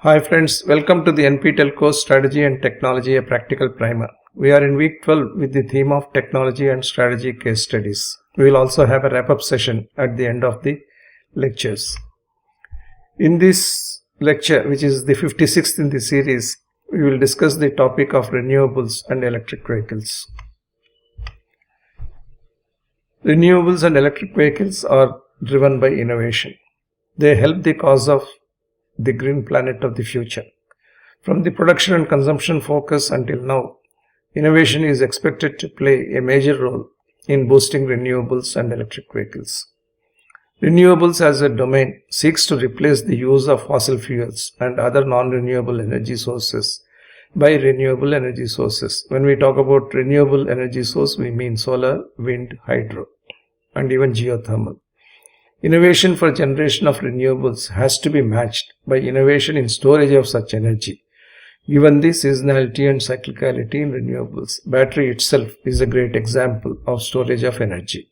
Hi friends, welcome to the NPTEL course Strategy and Technology, a practical primer. We are in week 12 with the theme of Technology and Strategy case studies. We will also have a wrap-up session at the end of the lectures. In this lecture, which is the 56th in the series, we will discuss the topic of renewables and electric vehicles. Renewables and electric vehicles are driven by innovation. They help the cause of the green planet of the future. From the production and consumption focus until now, innovation is expected to play a major role in boosting renewables and electric vehicles. Renewables as a domain seeks to replace the use of fossil fuels and other non-renewable energy sources by renewable energy sources. When we talk about renewable energy source, we mean solar, wind, hydro, and even geothermal. Innovation for generation of renewables has to be matched by innovation in storage of such energy. Given the seasonality and cyclicality in renewables, battery itself is a great example of storage of energy.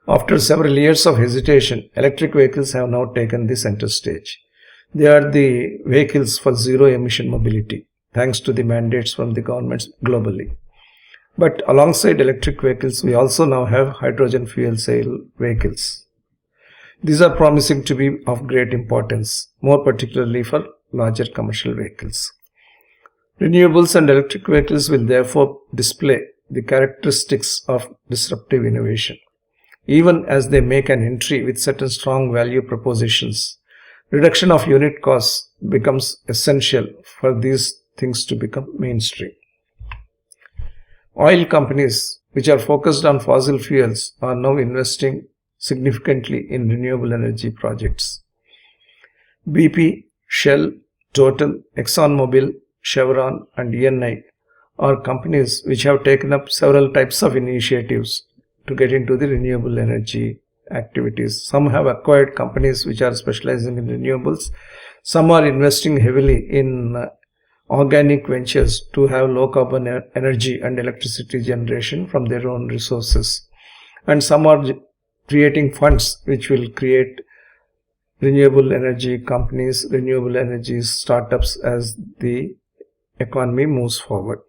After several years of hesitation, electric vehicles have now taken the center stage. They are the vehicles for zero emission mobility, thanks to the mandates from the governments globally. But alongside electric vehicles, we also now have hydrogen fuel cell vehicles. These are promising to be of great importance, more particularly for larger commercial vehicles. Renewables and electric vehicles will therefore display the characteristics of disruptive innovation. Even as they make an entry with certain strong value propositions, reduction of unit costs becomes essential for these things to become mainstream. Oil companies which are focused on fossil fuels are now investing significantly in renewable energy projects. BP, Shell, Total, ExxonMobil, Chevron and Eni are companies which have taken up several types of initiatives to get into the renewable energy activities. Some have acquired companies which are specializing in renewables. Some are investing heavily in organic ventures to have low carbon energy and electricity generation from their own resources. And some are creating funds which will create renewable energy companies, renewable energy startups as the economy moves forward.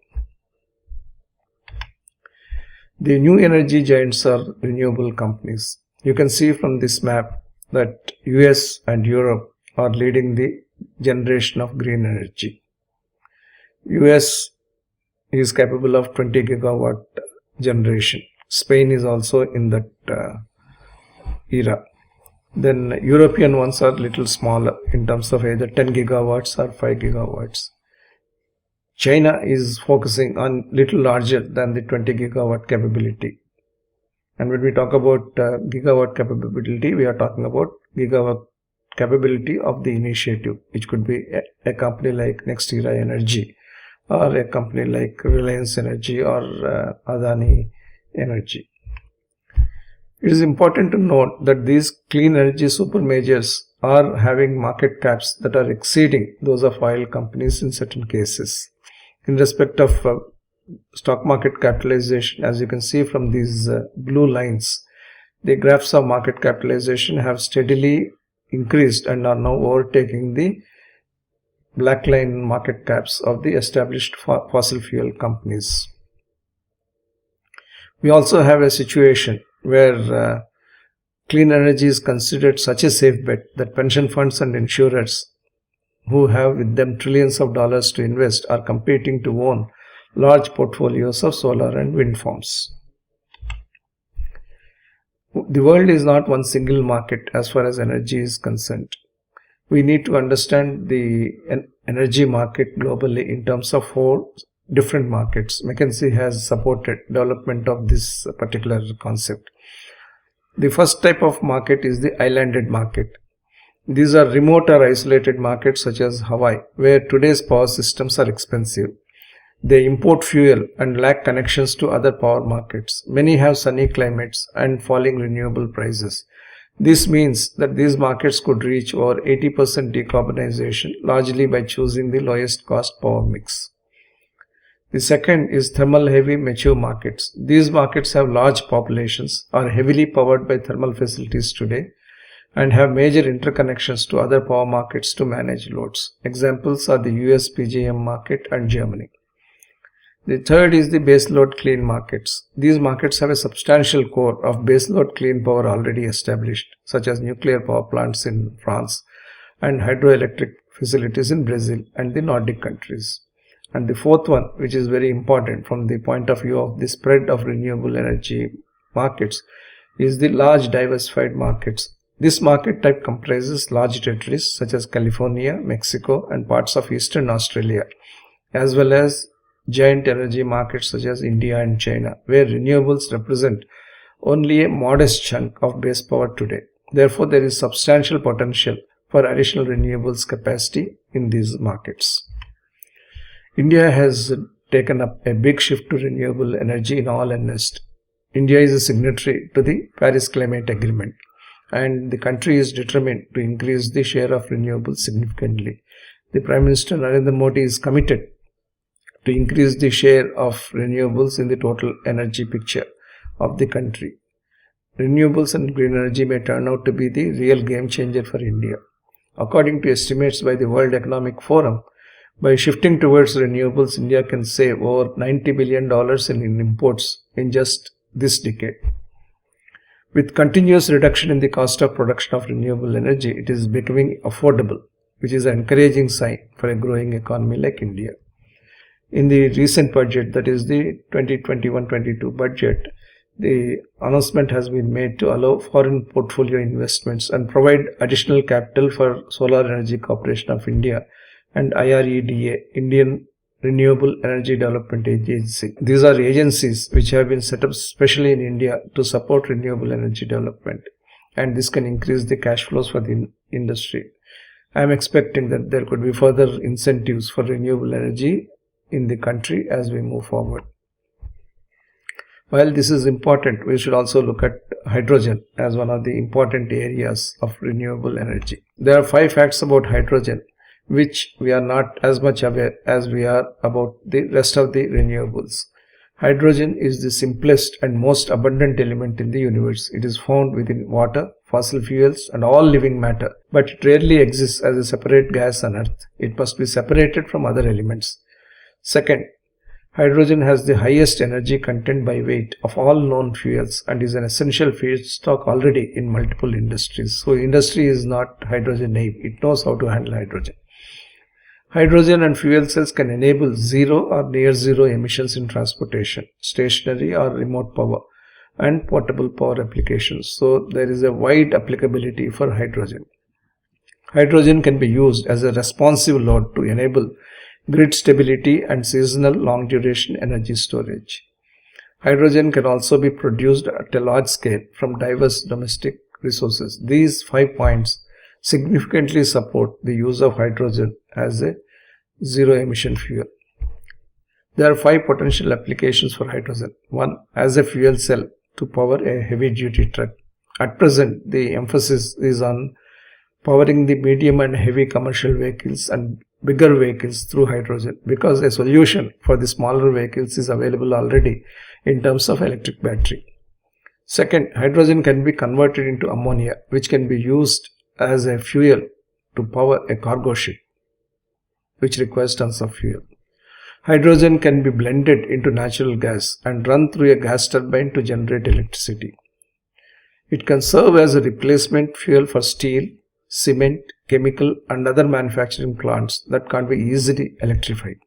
The new energy giants are renewable companies. You can see from this map that US and Europe are leading the generation of green energy. US is capable of 20 gigawatt generation. Spain is also in that era. Then European ones are little smaller in terms of either 10 gigawatts or 5 gigawatts. China is focusing on little larger than the 20 gigawatt capability. And when we talk about gigawatt capability, we are talking about gigawatt capability of the initiative, which could be a company like Next Era Energy, or a company like Reliance Energy or Adani Energy. It is important to note that these clean energy super majors are having market caps that are exceeding those of oil companies in certain cases. In respect of stock market capitalization, as you can see from these blue lines, the graphs of market capitalization have steadily increased and are now overtaking the black line market caps of the established fossil fuel companies. We also have a situation where clean energy is considered such a safe bet that pension funds and insurers who have with them trillions of dollars to invest are competing to own large portfolios of solar and wind farms. The world is not one single market as far as energy is concerned. We need to understand the energy market globally in terms of 4 different markets. McKinsey has supported development of this particular concept. The first type of market is the islanded market. These are remote or isolated markets such as Hawaii, where today's power systems are expensive. They import fuel and lack connections to other power markets. Many have sunny climates and falling renewable prices. This means that these markets could reach over 80% decarbonization, largely by choosing the lowest cost power mix. The second is thermal heavy mature markets. These markets have large populations, are heavily powered by thermal facilities today, and have major interconnections to other power markets to manage loads. Examples are the US PJM market and Germany. The third is the baseload clean markets. These markets have a substantial core of baseload clean power already established, such as nuclear power plants in France and hydroelectric facilities in Brazil and the Nordic countries. And the fourth one, which is very important from the point of view of the spread of renewable energy markets, is the large diversified markets. This market type comprises large territories such as California, Mexico, and parts of Eastern Australia, as well as giant energy markets such as India and China, where renewables represent only a modest chunk of base power today. Therefore, there is substantial potential for additional renewables capacity in these markets. India has taken up a big shift to renewable energy in all earnest. India is a signatory to the Paris Climate Agreement, and the country is determined to increase the share of renewables significantly. The Prime Minister Narendra Modi is committed to increase the share of renewables in the total energy picture of the country. Renewables and green energy may turn out to be the real game changer for India. According to estimates by the World Economic Forum, by shifting towards renewables, India can save over $90 billion in imports in just this decade. With continuous reduction in the cost of production of renewable energy, it is becoming affordable, which is an encouraging sign for a growing economy like India. In the recent budget, that is the 2021-22 budget, the announcement has been made to allow foreign portfolio investments and provide additional capital for Solar Energy Corporation of India and IREDA, Indian Renewable Energy Development Agency. These are agencies which have been set up specially in India to support renewable energy development, and this can increase the cash flows for the industry. I am expecting that there could be further incentives for renewable energy in the country as we move forward. While this is important, we should also look at hydrogen as one of the important areas of renewable energy. There are 5 facts about hydrogen which we are not as much aware as we are about the rest of the renewables. Hydrogen is the simplest and most abundant element in the universe. It is found within water, fossil fuels, and all living matter, but it rarely exists as a separate gas on Earth. It must be separated from other elements. Second, hydrogen has the highest energy content by weight of all known fuels and is an essential feedstock already in multiple industries. So industry is not hydrogen naive. It knows how to handle hydrogen. Hydrogen and fuel cells can enable zero or near zero emissions in transportation, stationary or remote power, and portable power applications. So there is a wide applicability for hydrogen. Hydrogen can be used as a responsive load to enable grid stability and seasonal long duration energy storage. Hydrogen can also be produced at a large scale from diverse domestic resources. These 5 points significantly support the use of hydrogen as a zero emission fuel. There are 5 potential applications for hydrogen. 1. As a fuel cell to power a heavy duty truck. At present, the emphasis is on powering the medium and heavy commercial vehicles and bigger vehicles through hydrogen, because a solution for the smaller vehicles is available already in terms of electric battery. Second, hydrogen can be converted into ammonia, which can be used as a fuel to power a cargo ship, which requires tons of fuel. Hydrogen can be blended into natural gas and run through a gas turbine to generate electricity. It can serve as a replacement fuel for steel, cement, chemical and other manufacturing plants that can't be easily electrified.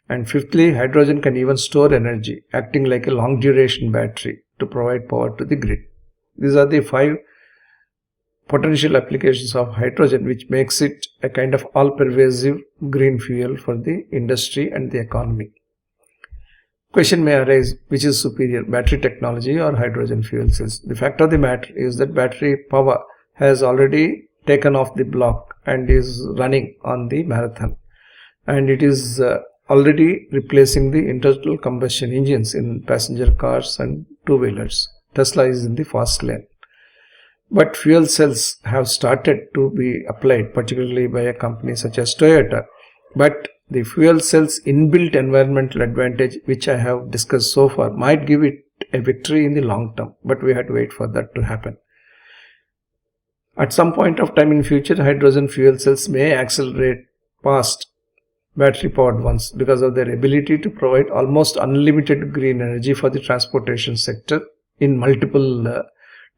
And fifthly, hydrogen can even store energy, acting like a long duration battery to provide power to the grid. These are the 5 potential applications of hydrogen, which makes it a kind of all-pervasive green fuel for the industry and the economy. Question may arise, which is superior, battery technology or hydrogen fuel cells? The fact of the matter is that battery power has already taken off the block and is running on the marathon, and it is already replacing the internal combustion engines in passenger cars and two-wheelers. Tesla is in the fast lane. But fuel cells have started to be applied, particularly by a company such as Toyota. But the fuel cells inbuilt environmental advantage, which I have discussed so far, might give it a victory in the long term, but we had to wait for that to happen. At some point of time in future, hydrogen fuel cells may accelerate past battery powered ones because of their ability to provide almost unlimited green energy for the transportation sector in multiple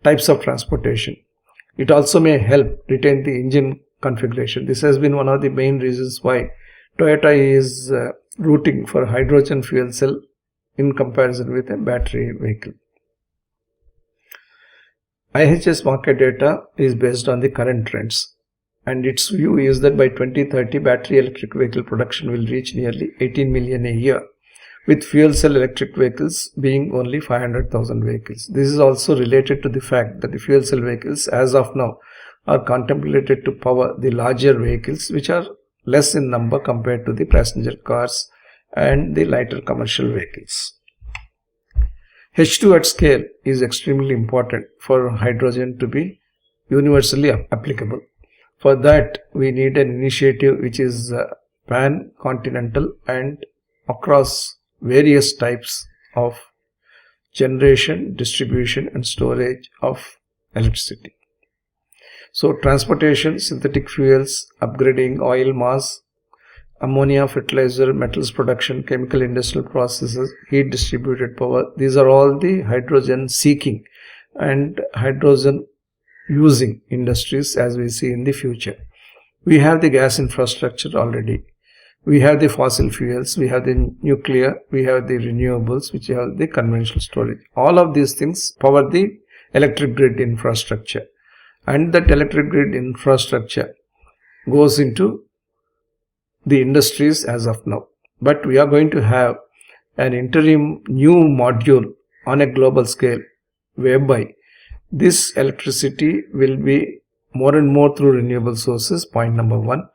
types of transportation. It also may help retain the engine configuration. This has been one of the main reasons why Toyota is rooting for hydrogen fuel cell in comparison with a battery vehicle. IHS market data is based on the current trends, and its view is that by 2030 battery electric vehicle production will reach nearly 18 million a year, with fuel cell electric vehicles being only 500,000 vehicles. This is also related to the fact that the fuel cell vehicles as of now are contemplated to power the larger vehicles, which are less in number compared to the passenger cars and the lighter commercial vehicles. H2 at scale is extremely important for hydrogen to be universally applicable. For that, we need an initiative which is pan-continental and across various types of generation, distribution and storage of electricity. So transportation, synthetic fuels, upgrading oil mass, ammonia, fertilizer, metals production, chemical industrial processes, heat distributed power, these are all the hydrogen seeking and hydrogen using industries as we see in the future. We have the gas infrastructure already. We have the fossil fuels, we have the nuclear, we have the renewables, which have the conventional storage. All of these things power the electric grid infrastructure, and that electric grid infrastructure goes into the industries as of now. But we are going to have an interim new module on a global scale whereby this electricity will be more and more through renewable sources, point number one,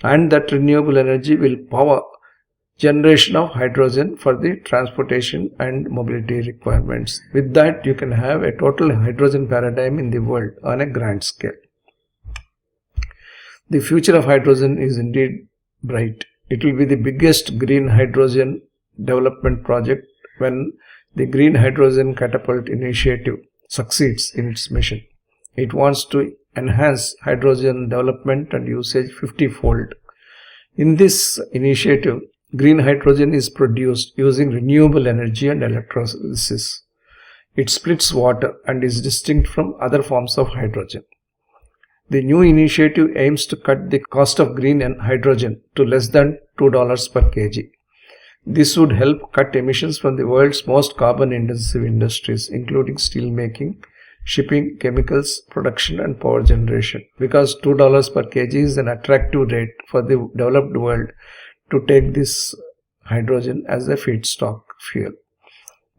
and that renewable energy will power generation of hydrogen for the transportation and mobility requirements. With that, you can have a total hydrogen paradigm in the world on a grand scale. The future of hydrogen is indeed bright. It will be the biggest green hydrogen development project when the Green Hydrogen Catapult initiative succeeds in its mission. It wants to enhance hydrogen development and usage 50-fold. In this initiative, green hydrogen is produced using renewable energy and electrolysis. It splits water and is distinct from other forms of hydrogen. The new initiative aims to cut the cost of green hydrogen to less than $2 per kg. This would help cut emissions from the world's most carbon-intensive industries, including steel making, shipping, chemicals, production and power generation. Because $2 per kg is an attractive rate for the developed world to take this hydrogen as a feedstock fuel.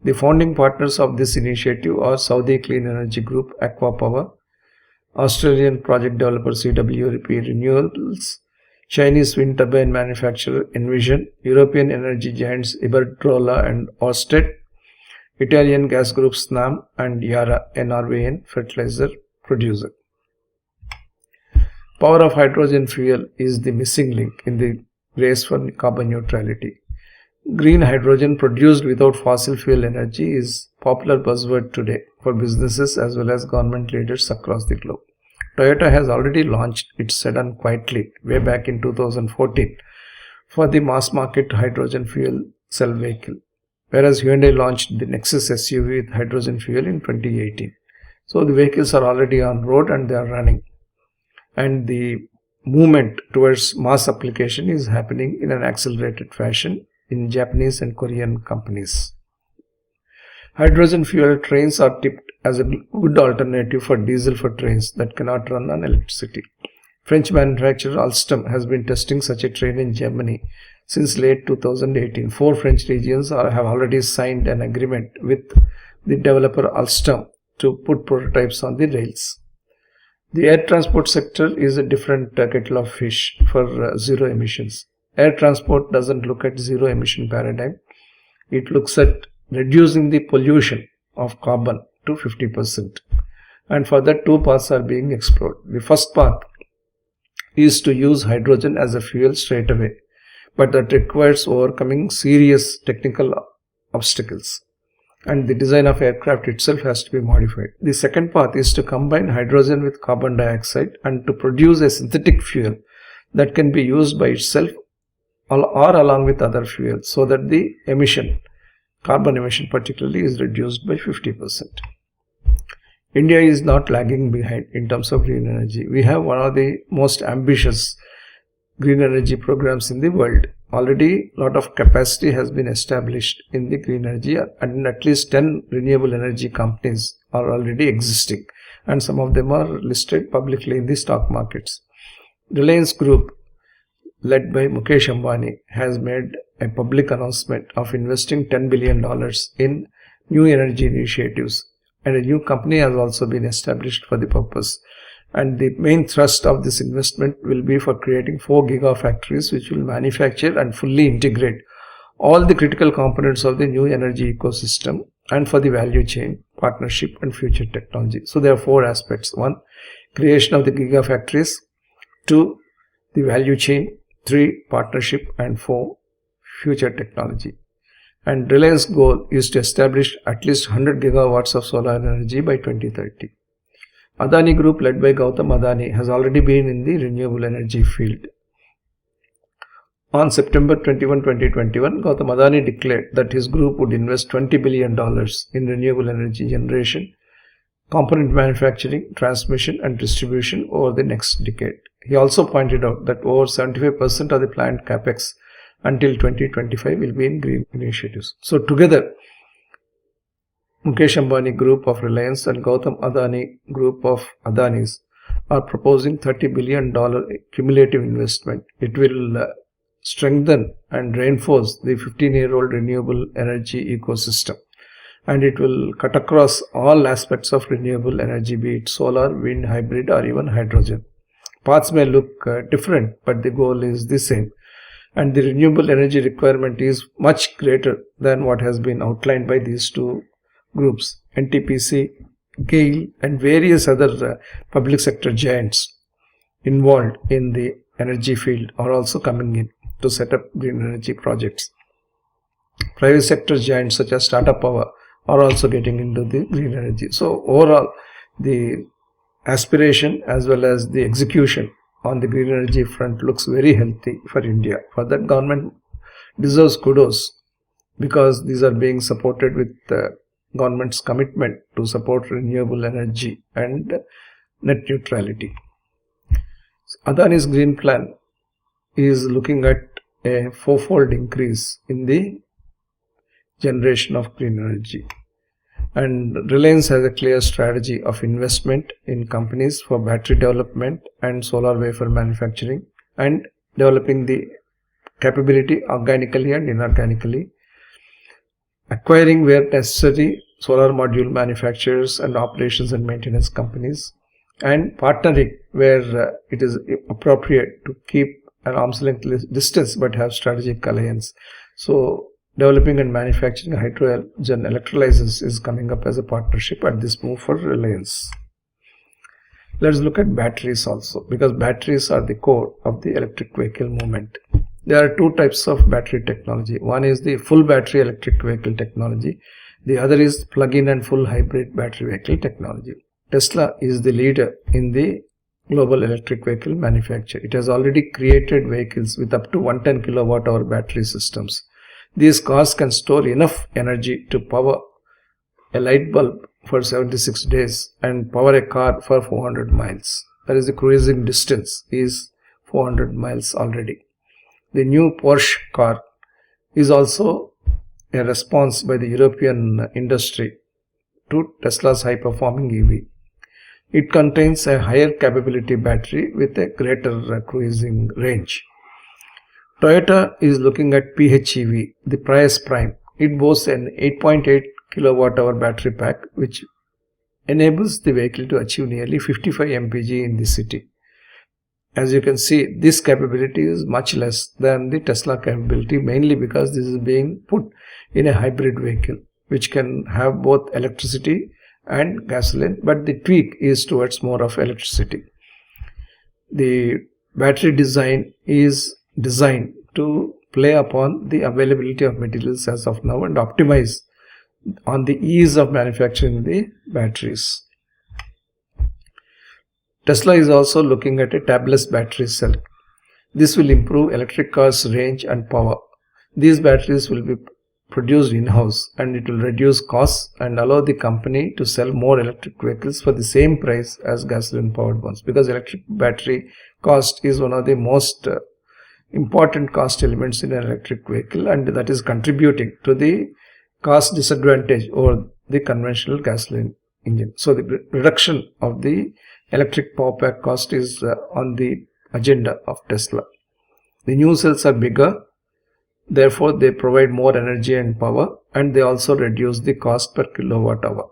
The founding partners of this initiative are Saudi Clean Energy Group, Aqua Power, Australian project developer CWP Renewables, Chinese wind turbine manufacturer Envision, European energy giants Iberdrola and Ørsted, Italian gas group Snam, and Yara, a Norwegian fertilizer producer. Power of hydrogen fuel is the missing link in the race for carbon neutrality. Green hydrogen produced without fossil fuel energy is a popular buzzword today for businesses as well as government leaders across the globe. Toyota has already launched its sedan quietly way back in 2014 for the mass market hydrogen fuel cell vehicle, whereas Hyundai launched the Nexus SUV with hydrogen fuel in 2018. So the vehicles are already on road and they are running, and the movement towards mass application is happening in an accelerated fashion in Japanese and Korean companies. Hydrogen fuel trains are tipped as a good alternative for diesel for trains that cannot run on electricity. French manufacturer Alstom has been testing such a train in Germany since late 2018. 4 French regions have already signed an agreement with the developer Alstom to put prototypes on the rails. The air transport sector is a different kettle of fish for zero emissions. Air transport doesn't look at zero emission paradigm. It looks at reducing the pollution of carbon to 50%. And for that, 2 paths are being explored. The first path is to use hydrogen as a fuel straight away, but that requires overcoming serious technical obstacles. and the design of aircraft itself has to be modified. The second path is to combine hydrogen with carbon dioxide and to produce a synthetic fuel that can be used by itself or along with other fuels, so that the carbon emission particularly, is reduced by 50%. India is not lagging behind in terms of green energy. We have one of the most ambitious green energy programs in the world. Already a lot of capacity has been established in the green energy, and at least 10 renewable energy companies are already existing, and some of them are listed publicly in the stock markets. Reliance Group, led by Mukesh Ambani, has made a public announcement of investing $10 billion in new energy initiatives, and a new company has also been established for the purpose. And the main thrust of this investment will be for creating 4 gigafactories which will manufacture and fully integrate all the critical components of the new energy ecosystem, and for the value chain, partnership and future technology. So there are 4 aspects. 1, creation of the gigafactories. 2, the value chain. 3, partnership. And 4, future technology. And Reliance goal is to establish at least 100 gigawatts of solar energy by 2030. Adani Group, led by Gautam Adani, has already been in the renewable energy field. On September 21, 2021, Gautam Adani declared that his group would invest $20 billion in renewable energy generation, component manufacturing, transmission and distribution over the next decade. He also pointed out that over 75% of the planned capex until 2025 will be in green initiatives. So together, Mukesh Ambani Group of Reliance and Gautam Adani Group of Adanis are proposing $30 billion cumulative investment. It will strengthen and reinforce the 15-year-old renewable energy ecosystem, and it will cut across all aspects of renewable energy, be it solar, wind, hybrid or even hydrogen. Paths may look different, but the goal is the same, and the renewable energy requirement is much greater than what has been outlined by these 2 groups. NTPC, GAIL and various other public sector giants involved in the energy field are also coming in to set up green energy projects. Private sector giants such as Tata Power are also getting into the green energy. So overall, the aspiration as well as the execution on the green energy front looks very healthy for India. For that, government deserves kudos, because these are being supported with government's commitment to support renewable energy and net neutrality. Adani's green plan is looking at a 4-fold increase in the generation of green energy. And Reliance has a clear strategy of investment in companies for battery development and solar wafer manufacturing, and developing the capability organically and inorganically, acquiring where necessary solar module manufacturers and operations and maintenance companies, and partnering where it is appropriate to keep an arm's length distance but have strategic alliance. So developing and manufacturing hydrogen electrolyzers is coming up as a partnership at this move for Reliance. Let's look at batteries also, because batteries are the core of the electric vehicle movement. There are 2 types of battery technology. One is the full battery electric vehicle technology. The other is plug-in and full hybrid battery vehicle technology. Tesla is the leader in the global electric vehicle manufacture. It has already created vehicles with up to 110 kilowatt hour battery systems. These cars can store enough energy to power a light bulb for 76 days and power a car for 400 miles. That is, the cruising distance is 400 miles already. The new Porsche car is also a response by the European industry to Tesla's high-performing EV. It contains a higher capability battery with a greater cruising range. Toyota is looking at PHEV, the Prius Prime. It boasts an 8.8 kilowatt hour battery pack, which enables the vehicle to achieve nearly 55 mpg in the city. As you can see, this capability is much less than the Tesla capability, mainly because this is being put in a hybrid vehicle, which can have both electricity and gasoline, but the tweak is towards more of electricity. The battery design is designed to play upon the availability of materials as of now and optimize on the ease of manufacturing the batteries. Tesla is also looking at a tabless battery cell. This will improve electric cars' range and power. These batteries will be produced in-house, and it will reduce costs and allow the company to sell more electric vehicles for the same price as gasoline powered ones, because electric battery cost is one of the most important cost elements in an electric vehicle, and that is contributing to the cost disadvantage over the conventional gasoline engine. So the reduction of the electric power pack cost is on the agenda of Tesla. The new cells are bigger, therefore they provide more energy and power, and they also reduce the cost per kilowatt hour.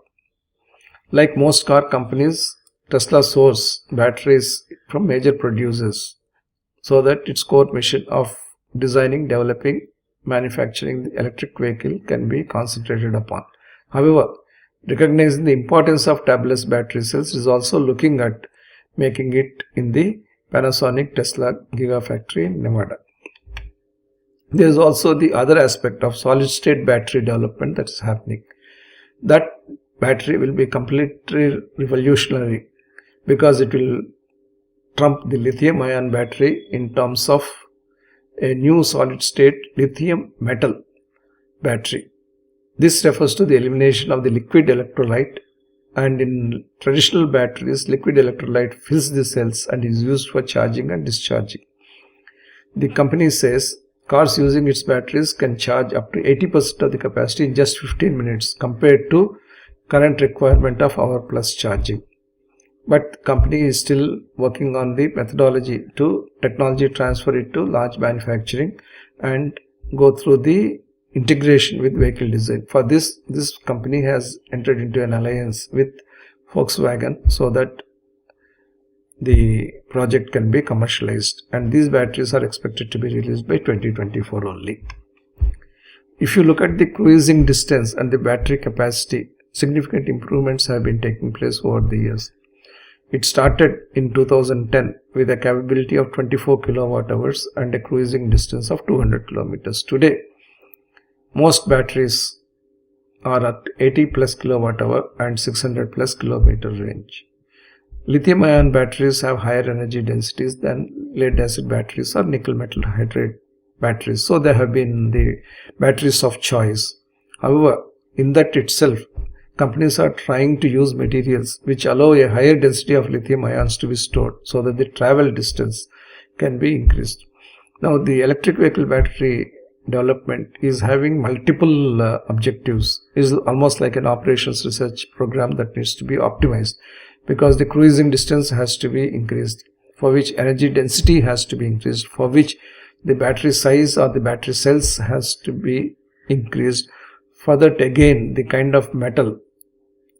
Like most car companies, Tesla sources batteries from major producers, so that its core mission of designing, developing, manufacturing the electric vehicle can be concentrated upon. However, recognizing the importance of tabless battery cells, is also looking at making it in the Panasonic Tesla Gigafactory in Nevada. There is also the other aspect of solid state battery development that is happening. That battery will be completely revolutionary, because it will trump the lithium ion battery in terms of a new solid state lithium metal battery. This refers to the elimination of the liquid electrolyte, and in traditional batteries, liquid electrolyte fills the cells and is used for charging and discharging. The company says cars using its batteries can charge up to 80% of the capacity in just 15 minutes compared to current requirement of hour plus charging. But the company is still working on the methodology to technology transfer it to large manufacturing and go through the integration with vehicle design. For this company has entered into an alliance with Volkswagen so that the project can be commercialized, and these batteries are expected to be released by 2024 only. If you look at the cruising distance and the battery capacity, significant improvements have been taking place over the years. It started in 2010 with a capability of 24 kilowatt hours and a cruising distance of 200 kilometers. Today, most batteries are at 80 plus kilowatt hour and 600 plus kilometer range. Lithium ion batteries have higher energy densities than lead acid batteries or nickel metal hydride batteries, so they have been the batteries of choice. However, in that itself, companies are trying to use materials which allow a higher density of lithium ions to be stored so that the travel distance can be increased. Now, the electric vehicle battery development is having multiple objectives. It is almost like an operations research program that needs to be optimized, because the cruising distance has to be increased, for which energy density has to be increased, for which the battery size or the battery cells has to be increased. For that, again, the kind of metal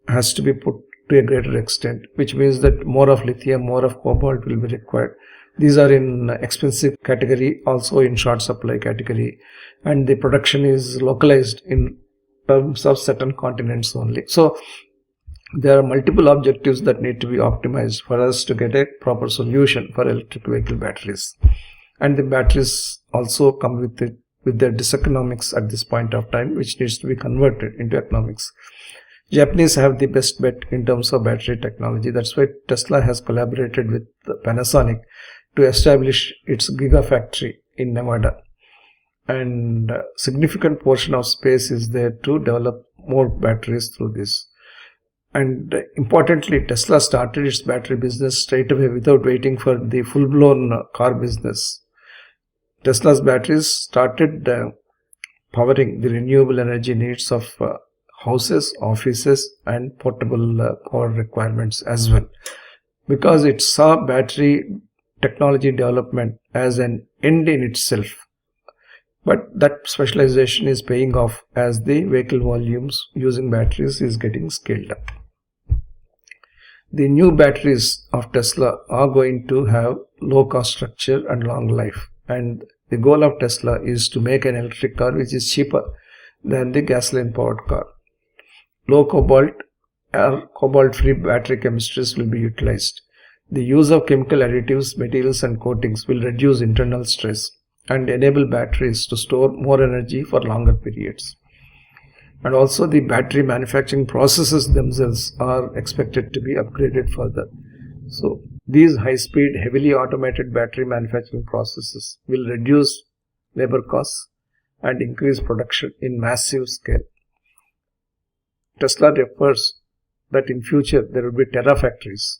has to be put to a greater extent, which means that more of lithium, more of cobalt will be required. These are in expensive category, also in short supply category, and the production is localized in terms of certain continents only. So there are multiple objectives that need to be optimized for us to get a proper solution for electric vehicle batteries. And the batteries also come with their diseconomics at this point of time, which needs to be converted into economics. Japanese have the best bet in terms of battery technology. That's why Tesla has collaborated with Panasonic to establish its Gigafactory in Nevada. And a significant portion of space is there to develop more batteries through this. And importantly, Tesla started its battery business straight away without waiting for the full-blown car business. Tesla's batteries started powering the renewable energy needs of houses, offices, and portable power requirements as well, because it saw battery technology development as an end in itself. But that specialization is paying off as the vehicle volumes using batteries is getting scaled up. The new batteries of Tesla are going to have low cost structure and long life, and the goal of Tesla is to make an electric car which is cheaper than the gasoline powered car. Low cobalt or cobalt free battery chemistries will be utilized. The use of chemical additives, materials and coatings will reduce internal stress and enable batteries to store more energy for longer periods. And also the battery manufacturing processes themselves are expected to be upgraded further. So these high-speed, heavily automated battery manufacturing processes will reduce labor costs and increase production in massive scale. Tesla refers that in future there will be terafactories,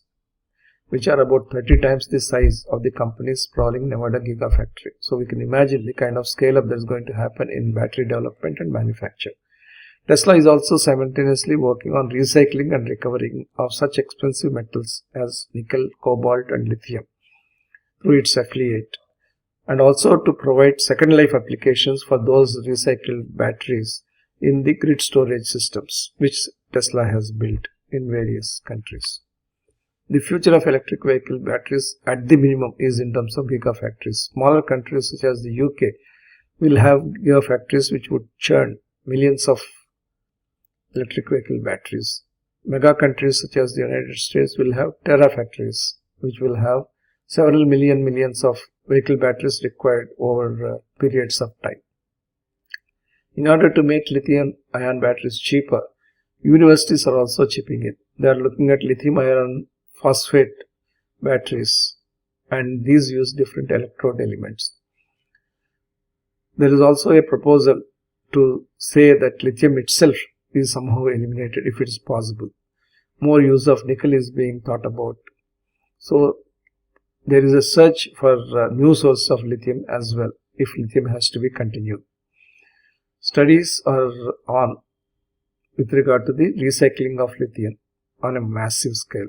which are about 30 times the size of the company's sprawling Nevada gigafactory. So we can imagine the kind of scale-up that is going to happen in battery development and manufacture. Tesla is also simultaneously working on recycling and recovering of such expensive metals as nickel, cobalt and lithium through its affiliate, and also to provide second life applications for those recycled batteries in the grid storage systems which Tesla has built in various countries. The future of electric vehicle batteries at the minimum is in terms of gigafactories. Smaller countries such as the UK will have gigafactories which would churn millions of electric vehicle batteries. Mega countries such as the United States will have terafactories which will have several millions of vehicle batteries required over periods of time. In order to make lithium-ion batteries cheaper, universities are also chipping in. They are looking at lithium iron phosphate batteries, and these use different electrode elements. There is also a proposal to say that lithium itself is somehow eliminated if it is possible. More use of nickel is being thought about. So there is a search for new sources of lithium as well if lithium has to be continued. Studies are on with regard to the recycling of lithium on a massive scale,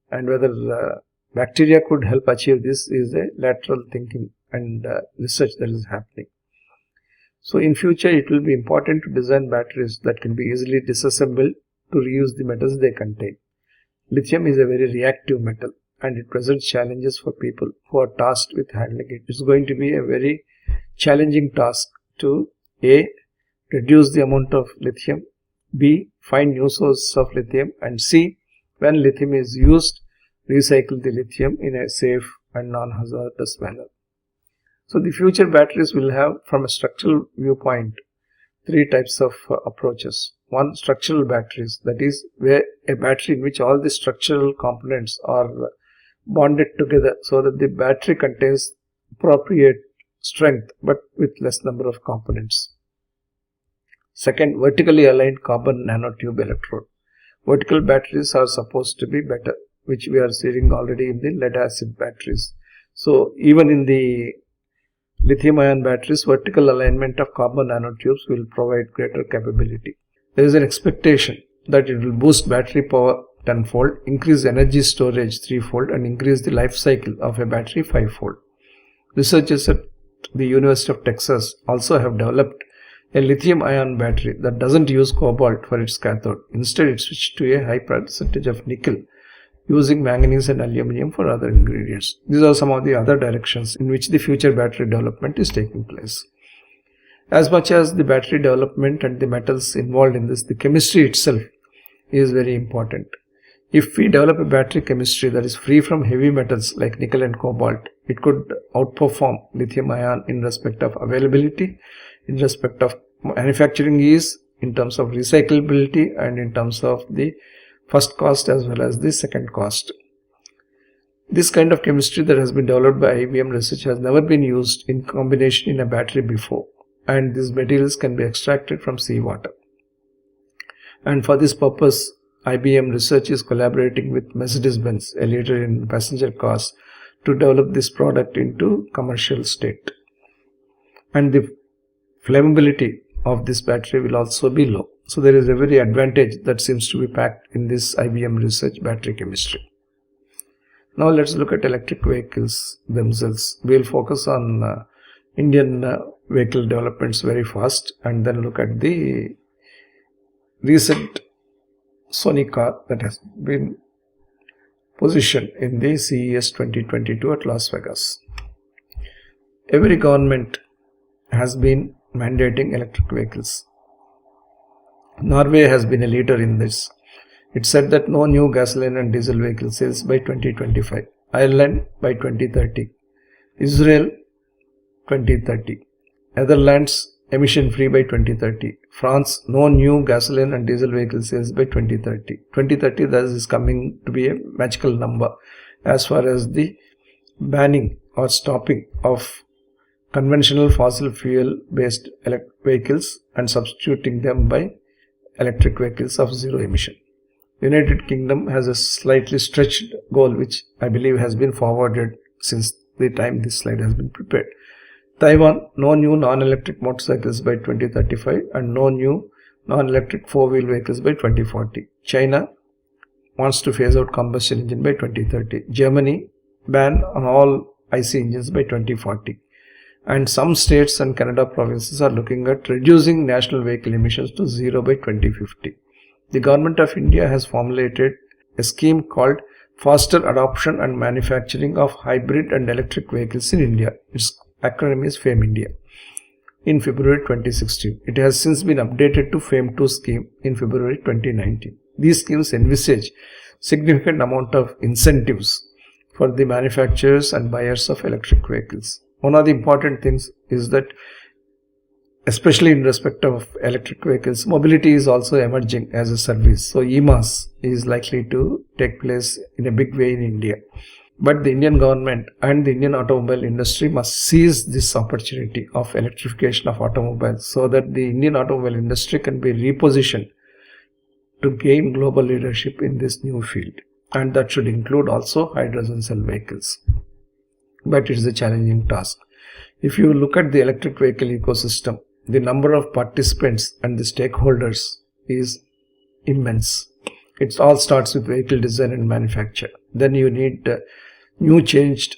and whether bacteria could help achieve this is a lateral thinking and research that is happening. So in future it will be important to design batteries that can be easily disassembled to reuse the metals they contain. Lithium is a very reactive metal and it presents challenges for people who are tasked with handling it. It's going to be a very challenging task to A. reduce the amount of lithium, B. find new sources of lithium, and C. when lithium is used, recycle the lithium in a safe and non-hazardous manner. So the future batteries will have, from a structural viewpoint, three types of approaches. One, structural batteries, that is where a battery in which all the structural components are bonded together so that the battery contains appropriate strength but with less number of components. Second, vertically aligned carbon nanotube electrode. Vertical batteries are supposed to be better, which we are seeing already in the lead acid batteries. So even in the lithium-ion batteries, vertical alignment of carbon nanotubes will provide greater capability. There is an expectation that it will boost battery power tenfold, increase energy storage threefold, and increase the life cycle of a battery fivefold. Researchers at the University of Texas also have developed a lithium-ion battery that doesn't use cobalt for its cathode. Instead, it switched to a high percentage of nickel, using manganese and aluminium for other ingredients. These are some of the other directions in which the future battery development is taking place. As much as the battery development and the metals involved in this, the chemistry itself is very important. If we develop a battery chemistry that is free from heavy metals like nickel and cobalt, it could outperform lithium-ion in respect of availability, in respect of manufacturing ease, in terms of recyclability, and in terms of the first cost as well as the second cost. This kind of chemistry that has been developed by IBM Research has never been used in combination in a battery before, and these materials can be extracted from seawater. And for this purpose, IBM Research is collaborating with Mercedes-Benz, a leader in passenger cars, to develop this product into commercial state. And the flammability of this battery will also be low. So there is a very advantage that seems to be packed in this IBM Research battery chemistry. Now let's look at electric vehicles themselves. We'll focus on Indian vehicle developments very fast, and then look at the recent Sony car that has been positioned in the CES 2022 at Las Vegas. Every government has been mandating electric vehicles. Norway has been a leader in this. It said that no new gasoline and diesel vehicle sales by 2025. Ireland by 2030. Israel 2030. Netherlands emission free by 2030. France, no new gasoline and diesel vehicle sales by 2030. 2030 thus is coming to be a magical number as far as the banning or stopping of conventional fossil fuel based vehicles and substituting them by electric vehicles of zero emission. United Kingdom has a slightly stretched goal which I believe has been forwarded since the time this slide has been prepared. Taiwan, no new non-electric motorcycles by 2035 and no new non-electric four-wheel vehicles by 2040. China wants to phase out combustion engine by 2030. Germany, ban on all IC engines by 2040. And some states and Canada provinces are looking at reducing national vehicle emissions to zero by 2050. The Government of India has formulated a scheme called Faster Adoption and Manufacturing of Hybrid and Electric Vehicles in India. Its acronym is FAME India. In February 2016. It has since been updated to FAME 2 scheme in February 2019. These schemes envisage significant amount of incentives for the manufacturers and buyers of electric vehicles. One of the important things is that, especially in respect of electric vehicles, mobility is also emerging as a service. So EMAS is likely to take place in a big way in India. But the Indian government and the Indian automobile industry must seize this opportunity of electrification of automobiles so that the Indian automobile industry can be repositioned to gain global leadership in this new field. And that should include also hydrogen cell vehicles. But it is a challenging task. If you look at the electric vehicle ecosystem, the number of participants and the stakeholders is immense. It all starts with vehicle design and manufacture. Then you need new changed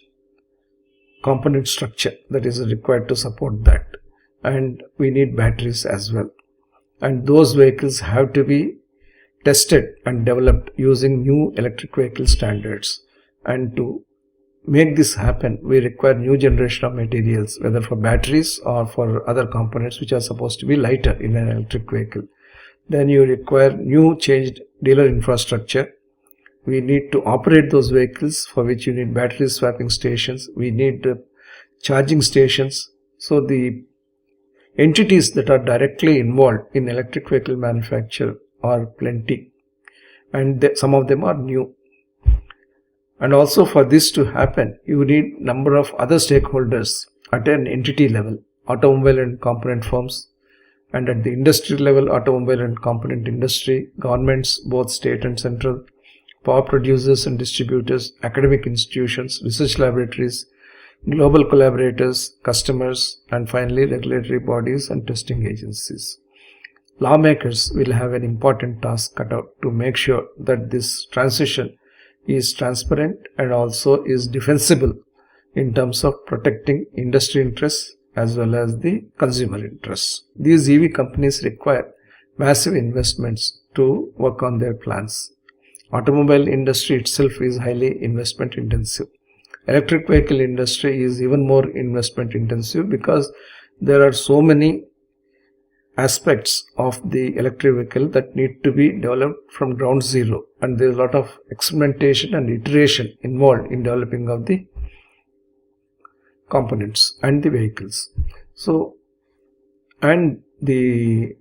component structure that is required to support that. And we need batteries as well. And those vehicles have to be tested and developed using new electric vehicle standards. And to make this happen, we require new generation of materials, whether for batteries or for other components which are supposed to be lighter in an electric vehicle. Then you require new changed dealer infrastructure. We need to operate those vehicles, for which you need battery swapping stations. We need charging stations. So the entities that are directly involved in electric vehicle manufacture are plenty, and some of them are new. And also for this to happen, you need number of other stakeholders at an entity level, automobile and component firms, and at the industry level, automobile and component industry, governments, both state and central, power producers and distributors, academic institutions, research laboratories, global collaborators, customers, and finally regulatory bodies and testing agencies. Lawmakers will have an important task cut out to make sure that this transition is transparent and also is defensible in terms of protecting industry interests as well as the consumer interests. These EV companies require massive investments to work on their plans. Automobile industry itself is highly investment intensive. Electric vehicle industry is even more investment intensive because there are so many aspects of the electric vehicle that need to be developed from ground zero, and there is a lot of experimentation and iteration involved in developing of the components and the vehicles. So, and the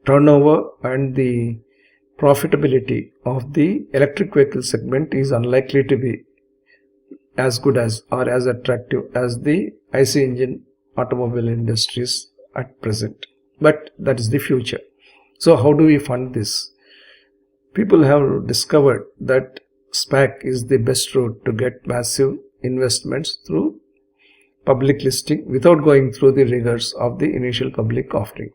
turnover and the profitability of the electric vehicle segment is unlikely to be as good as or as attractive as the IC engine automobile industries at present. But that is the future. So how do we fund this? People have discovered that SPAC is the best route to get massive investments through public listing without going through the rigors of the initial public offering.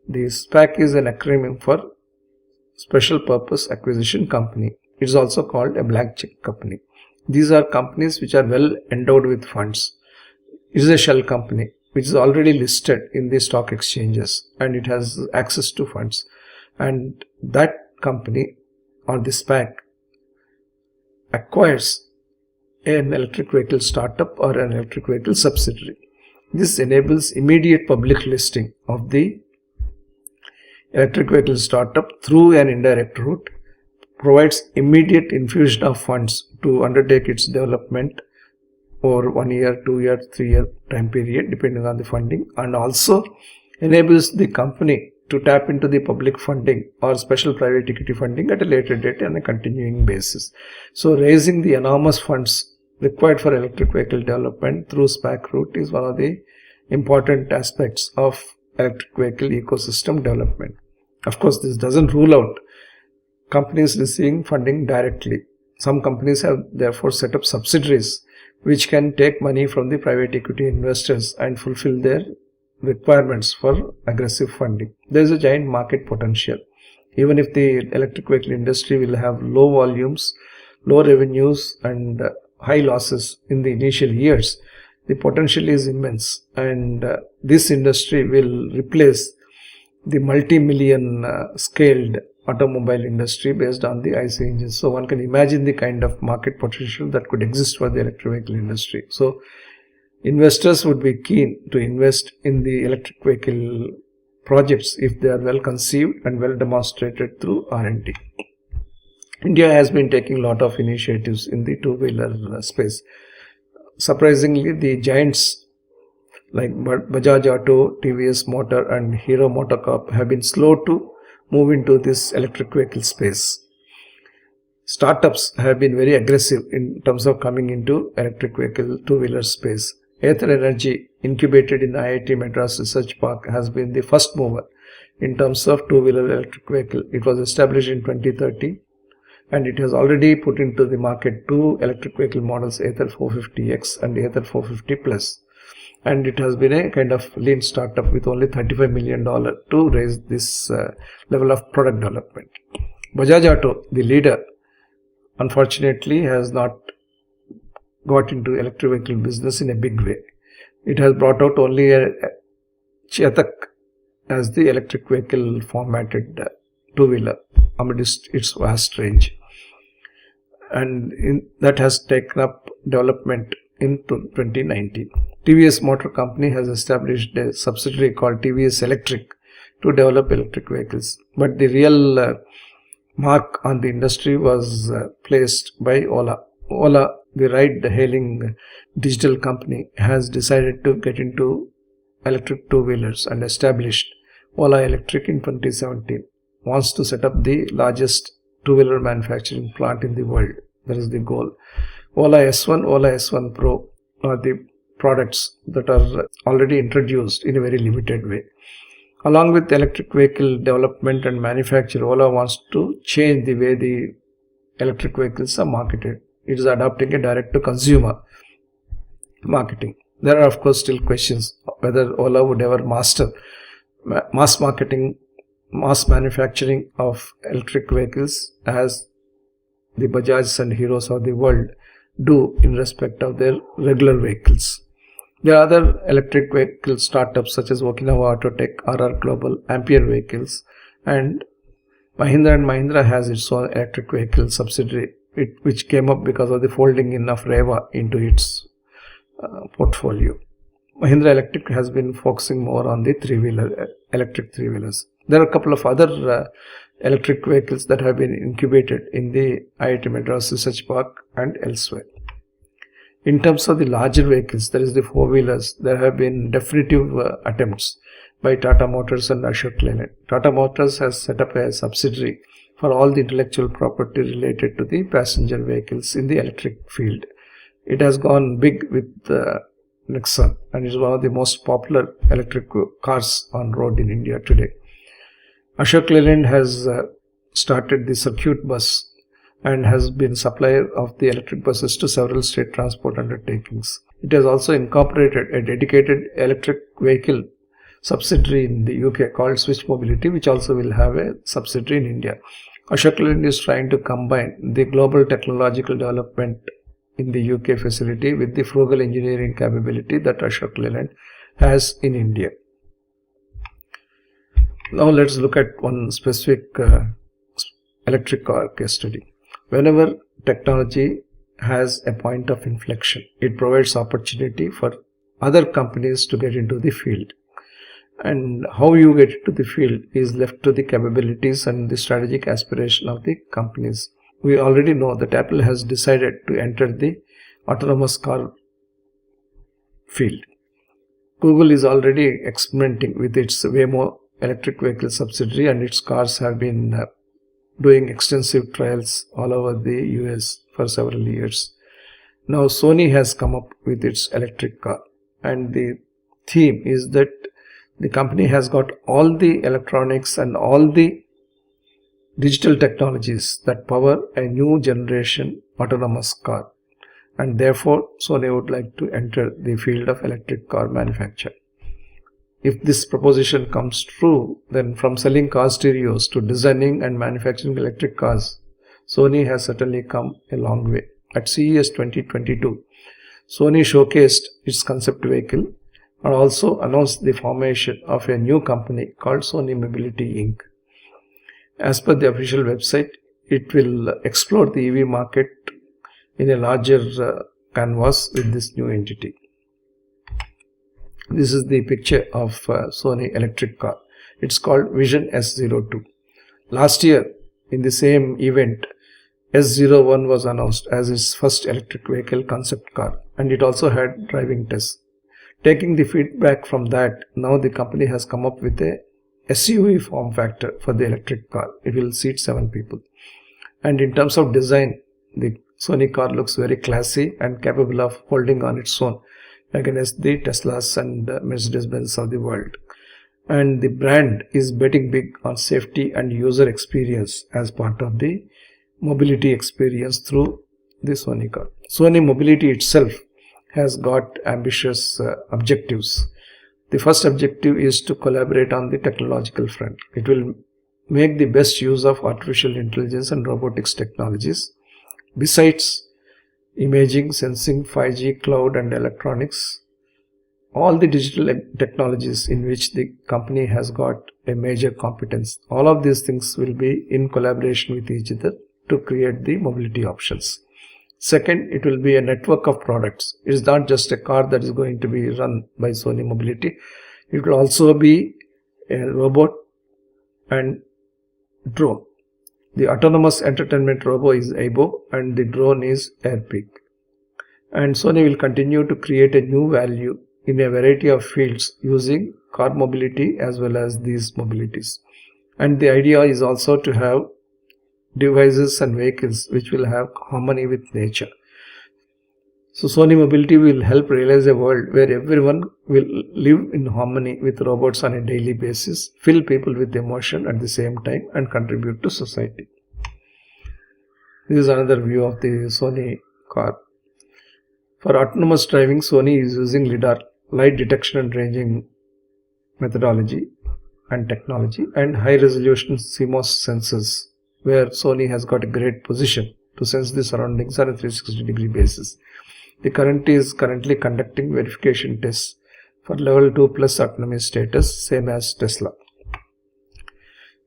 The SPAC is an acronym for Special Purpose Acquisition Company. It is also called a blank check company. These are companies which are well endowed with funds. It is a shell company which is already listed in the stock exchanges and it has access to funds. And that company or the SPAC acquires an electric vehicle startup or an electric vehicle subsidiary. This enables immediate public listing of the electric vehicle startup through an indirect route, provides immediate infusion of funds to undertake its development over 1 year, 2 year, 3 year time period depending on the funding, and also enables the company to tap into the public funding or special private equity funding at a later date on a continuing basis. So raising the enormous funds required for electric vehicle development through SPAC route is one of the important aspects of electric vehicle ecosystem development. Of course, this doesn't rule out companies receiving funding directly. Some companies have therefore set up subsidiaries which can take money from the private equity investors and fulfill their requirements for aggressive funding. There is a giant market potential. Even if the electric vehicle industry will have low volumes, low revenues and high losses in the initial years, the potential is immense, and this industry will replace the multi-million scaled automobile industry based on the IC engines. So one can imagine the kind of market potential that could exist for the electric vehicle industry. So investors would be keen to invest in the electric vehicle projects if they are well conceived and well demonstrated through R&D. India has been taking a lot of initiatives in the two-wheeler space. Surprisingly, the giants like Bajaj Auto, TVS Motor and Hero MotoCorp have been slow to move into this electric vehicle space. Startups have been very aggressive in terms of coming into electric vehicle two-wheeler space. Ather Energy, incubated in IIT Madras Research Park, has been the first mover in terms of two-wheeler electric vehicle. It was established in 2013 and it has already put into the market two electric vehicle models, Ather 450X and Ather 450 Plus. And it has been a kind of lean startup with only $35 million to raise this level of product development. Bajaj Auto, the leader, unfortunately has not got into electric vehicle business in a big way. It has brought out only a Chetak as the electric vehicle formatted two-wheeler amidst its vast range. And that has taken up development in 2019. TVS Motor Company has established a subsidiary called TVS Electric to develop electric vehicles. But the real mark on the industry was placed by Ola. Ola, the ride-hailing digital company, has decided to get into electric two-wheelers and established Ola Electric in 2017. Wants to set up the largest two-wheeler manufacturing plant in the world. That is the goal. Ola S1, Ola S1 Pro are the products that are already introduced in a very limited way. Along with electric vehicle development and manufacture, Ola wants to change the way the electric vehicles are marketed. It is adopting a direct-to-consumer marketing. There are of course still questions whether Ola would ever master mass marketing, mass manufacturing of electric vehicles as the Bajajs and Heroes of the world do in respect of their regular vehicles. There are other electric vehicle startups such as Okinawa Autotech, RR Global, Ampere Vehicles, and Mahindra has its own electric vehicle subsidiary, which came up because of the folding in of Reva into its portfolio. Mahindra Electric has been focusing more on the electric three-wheelers. There are a couple of other electric vehicles that have been incubated in the IIT Madras Research Park and elsewhere. In terms of the larger vehicles, that is the four-wheelers, there have been definitive attempts by Tata Motors and Ashok Leyland. Tata Motors has set up a subsidiary for all the intellectual property related to the passenger vehicles in the electric field. It has gone big with Nexon and is one of the most popular electric cars on road in India today. Ashok Leyland has started the circuit bus and has been supplier of the electric buses to several state transport undertakings. It has also incorporated a dedicated electric vehicle subsidiary in the UK called Switch Mobility, which also will have a subsidiary in India. Ashok Leyland is trying to combine the global technological development in the UK facility with the frugal engineering capability that Ashok Leyland has in India. Now let's look at one specific electric car case study. Whenever technology has a point of inflection, it provides opportunity for other companies to get into the field. And how you get into the field is left to the capabilities and the strategic aspiration of the companies. We already know that Apple has decided to enter the autonomous car field. Google is already experimenting with its Waymo electric vehicle subsidiary, and its cars have been doing extensive trials all over the US for several years. Now Sony has come up with its electric car, and the theme is that the company has got all the electronics and all the digital technologies that power a new generation autonomous car, and therefore Sony would like to enter the field of electric car manufacture. If this proposition comes true, then from selling car stereos to designing and manufacturing electric cars, Sony has certainly come a long way. At CES 2022, Sony showcased its concept vehicle and also announced the formation of a new company called Sony Mobility Inc. As per the official website, it will explore the EV market in a larger canvas with this new entity. This is the picture of Sony electric car. It's called Vision S02. Last year, in the same event, S01 was announced as its first electric vehicle concept car, and it also had driving tests. Taking the feedback from that, now the company has come up with a SUV form factor for the electric car. It will seat 7 people. And in terms of design, the Sony car looks very classy and capable of holding on its own against the Teslas and Mercedes-Benz of the world. And the brand is betting big on safety and user experience as part of the mobility experience through the Sony car. Sony Mobility itself has got ambitious objectives. The first objective is to collaborate on the technological front. It will make the best use of artificial intelligence and robotics technologies. Besides imaging, sensing, 5G, cloud and electronics, all the digital technologies in which the company has got a major competence, all of these things will be in collaboration with each other to create the mobility options. Second, it will be a network of products. It is not just a car that is going to be run by Sony Mobility. It will also be a robot and drone. The autonomous entertainment robot is Aibo and the drone is Airpeak. And Sony will continue to create a new value in a variety of fields using car mobility as well as these mobilities. And the idea is also to have devices and vehicles which will have harmony with nature. So Sony Mobility will help realize a world where everyone will live in harmony with robots on a daily basis, fill people with emotion at the same time and contribute to society. This is another view of the Sony car. For autonomous driving, Sony is using LiDAR, light detection and ranging methodology and technology, and high resolution CMOS sensors, where Sony has got a great position to sense the surroundings on a 360-degree basis. The company is currently conducting verification tests for level 2 plus autonomy status, same as Tesla.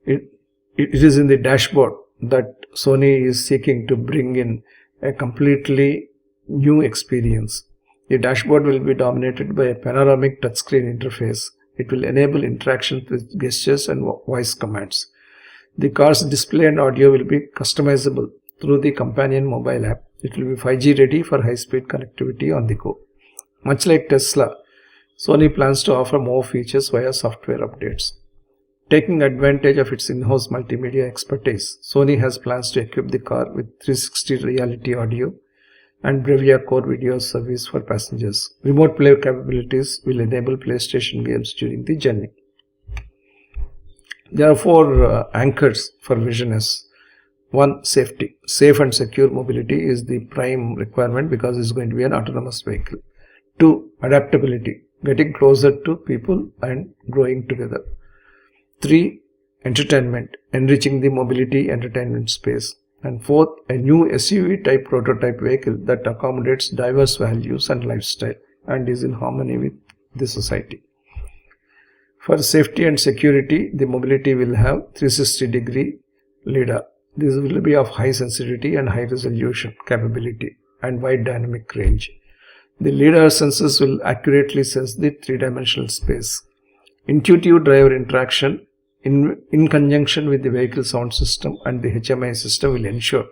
It is in the dashboard that Sony is seeking to bring in a completely new experience. The dashboard will be dominated by a panoramic touchscreen interface. It will enable interaction with gestures and voice commands. The car's display and audio will be customizable through the companion mobile app. It will be 5G ready for high-speed connectivity on the go. Much like Tesla, Sony plans to offer more features via software updates. Taking advantage of its in-house multimedia expertise, Sony has plans to equip the car with 360 reality audio and Bravia Core video service for passengers. Remote play capabilities will enable PlayStation games during the journey. There are 4 anchors for Vision S. 1. Safety. Safe and secure mobility is the prime requirement because it's going to be an autonomous vehicle. 2. Adaptability. Getting closer to people and growing together. 3. Entertainment. Enriching the mobility entertainment space. And 4th, a new SUV type prototype vehicle that accommodates diverse values and lifestyle and is in harmony with the society. For safety and security, the mobility will have 360-degree LiDAR. This will be of high sensitivity and high resolution capability and wide dynamic range. The LiDAR sensors will accurately sense the 3-dimensional space. Intuitive driver interaction in conjunction with the vehicle sound system and the HMI system will ensure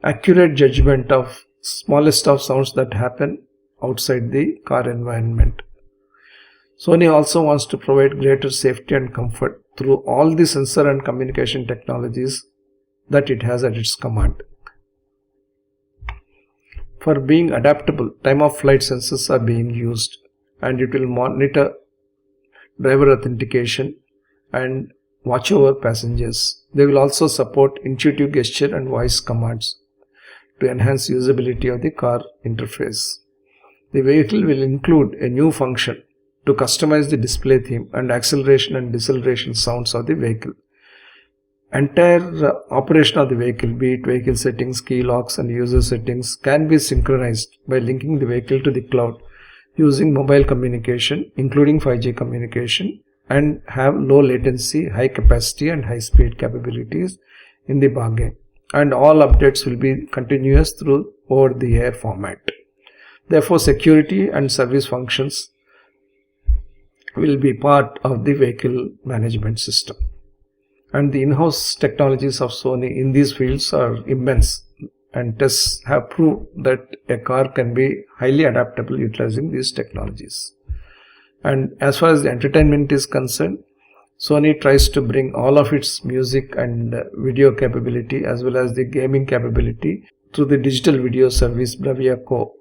accurate judgment of smallest of sounds that happen outside the car environment. Sony also wants to provide greater safety and comfort through all the sensor and communication technologies that it has at its command. For being adaptable, time-of-flight sensors are being used, and it will monitor driver authentication and watch over passengers. They will also support intuitive gesture and voice commands to enhance usability of the car interface. The vehicle will include a new function to customize the display theme and acceleration and deceleration sounds of the vehicle. Entire operation of the vehicle, be it vehicle settings, key locks and user settings, can be synchronized by linking the vehicle to the cloud using mobile communication, including 5G communication, and have low latency, high capacity and high speed capabilities in the bargain. And all updates will be continuous through over-the-air format. Therefore, security and service functions will be part of the vehicle management system. And the in-house technologies of Sony in these fields are immense, and tests have proved that a car can be highly adaptable utilizing these technologies. And as far as the entertainment is concerned, Sony tries to bring all of its music and video capability as well as the gaming capability through the digital video service Bravia Co.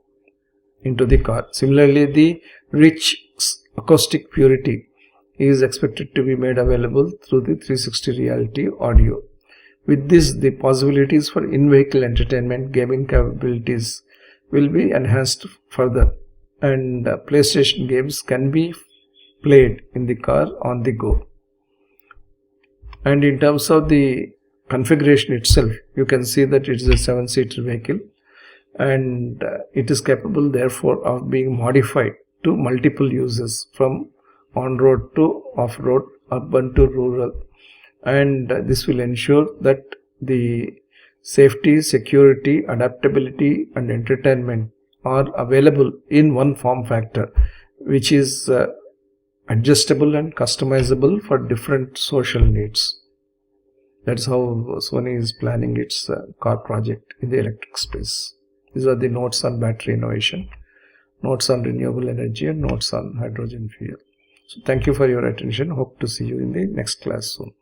into the car. Similarly, the rich acoustic purity is expected to be made available through the 360 reality audio. With this, the possibilities for in-vehicle entertainment gaming capabilities will be enhanced further, and PlayStation games can be played in the car on the go. And in terms of the configuration itself, you can see that it is a 7-seater vehicle, and it is capable therefore of being modified to multiple uses, from on-road to off-road, urban to rural, and this will ensure that the safety, security, adaptability and entertainment are available in one form factor, which is adjustable and customizable for different social needs. That's how Sony is planning its car project in the electric space. These are the notes on battery innovation, notes on renewable energy and notes on hydrogen fuel. So thank you for your attention. Hope to see you in the next class soon.